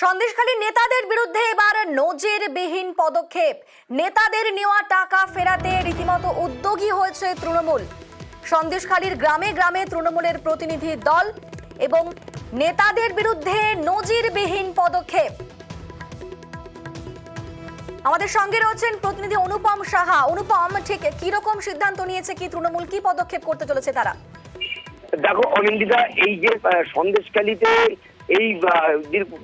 সন্দেশখালী নেতাদের বিরুদ্ধে এবার নজিরবিহীন পদক্ষেপ। নেতাদের নেওয়া টাকা ফেরাতে রীতিমতো উদ্যোগী হয়েছে তৃণমূল। সন্দেশখালীর গ্রামে গ্রামে তৃণমূলের প্রতিনিধি দল এবং নেতাদের বিরুদ্ধে নজিরবিহীন পদক্ষেপ। আমাদের সঙ্গে রয়েছেন প্রতিনিধি অনুপম সাহা। অনুপম, ঠিক কি রকম সিদ্ধান্ত নিয়েছে কি তৃণমূল, কি পদক্ষেপ করতে চলেছে তারা? দেখো অনিন্দিতা, এই যে সন্দেশখালীতে এই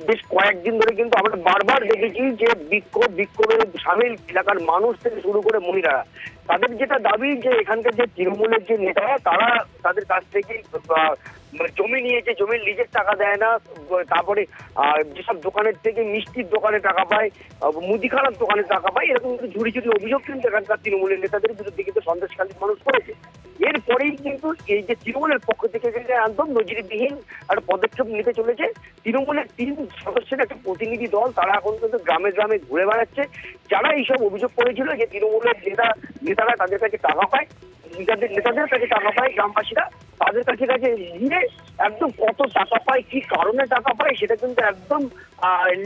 বেশ কয়েকদিন ধরে কিন্তু আমরা বারবার দেখেছি যে বিক্ষোভের সামিল এলাকার মানুষ থেকে শুরু করে মহিলারা, তাদের যেটা দাবি যে এখানকার যে তৃণমূলের যে নেতারা তারা তাদের কাছ থেকে জমি নিয়েছে, জমির লিজের টাকা দেয় না, তারপরে যেসব দোকানের থেকে মিষ্টির দোকানে টাকা পায়, মুদিখানার দোকানে টাকা পায়, এরকম কিন্তু ঝুড়ি ঝুড়ি অভিযোগ কিন্তু এখানকার তৃণমূলের নেতাদের বিরুদ্ধে কিন্তু সন্দেশখালীর মানুষ করেছে। এরপরেই কিন্তু এই যে তৃণমূলের পক্ষ থেকে একদম নজিরবিহীন একটা পদক্ষেপ নিতে চলেছে। তৃণমূলের 3 সদস্যের একটা প্রতিনিধি দল, তারা এখন কিন্তু গ্রামে গ্রামে ঘুরে বেড়াচ্ছে, যারা এইসব অভিযোগ করেছিল যে তৃণমূলের নেতারা তাদের কাছে টাকা পায়, নেতাদের কাছে টাকা পায়, গ্রামবাসীরা তাদের কাছে গিয়ে একদম কত টাকা পায়, কি কারণে টাকা পায় সেটা কিন্তু একদম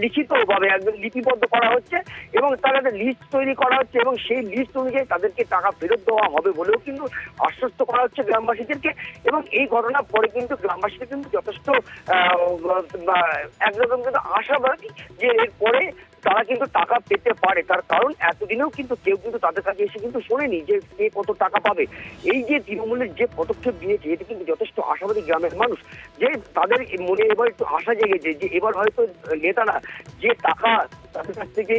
লিখিতভাবে একদম লিপিবদ্ধ করা হচ্ছে এবং তার একটা লিস্ট তৈরি করা হচ্ছে এবং সেই লিস্ট অনুযায়ী তাদেরকে টাকা ফেরত দেওয়া হবে বলেও কিন্তু আশ্বস্ত করা হচ্ছে গ্রামবাসীদেরকে। এবং এই ঘটনার পরে কিন্তু গ্রামবাসীদের কিন্তু যথেষ্ট একরকম কিন্তু আশাবাদী যে এরপরে তারা কিন্তু টাকা পেতে পারে। তার কারণ এতদিনেও কিন্তু কেউ কিন্তু তাদের কাছে এসে কিন্তু শোনেনি যে কে কত টাকা পাবে। এই যে তৃণমূলের যে পদক্ষেপ নিয়েছে এটা কিন্তু যথেষ্ট আশাবাদী গ্রামের মানুষ, যে তাদের মনে এবার একটু আশা জেগেছে যে এবার হয়তো নেতারা যে টাকা তাদের কাছ থেকে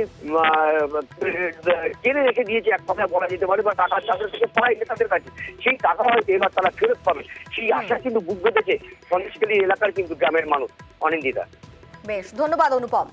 কেড়ে রেখে দিয়েছে, এক কথায় বলা যেতে পারে, বা টাকা তাদের থেকে পায় নেতাদের কাছে, সেই টাকা হয়তো এবার তারা ফেরত পাবে, সেই আশা কিন্তু বুক বেঁধেছে সন্দেশখালী এলাকার কিন্তু গ্রামের মানুষ। অনিন্দিতা, বেশ, ধন্যবাদ অনুপম।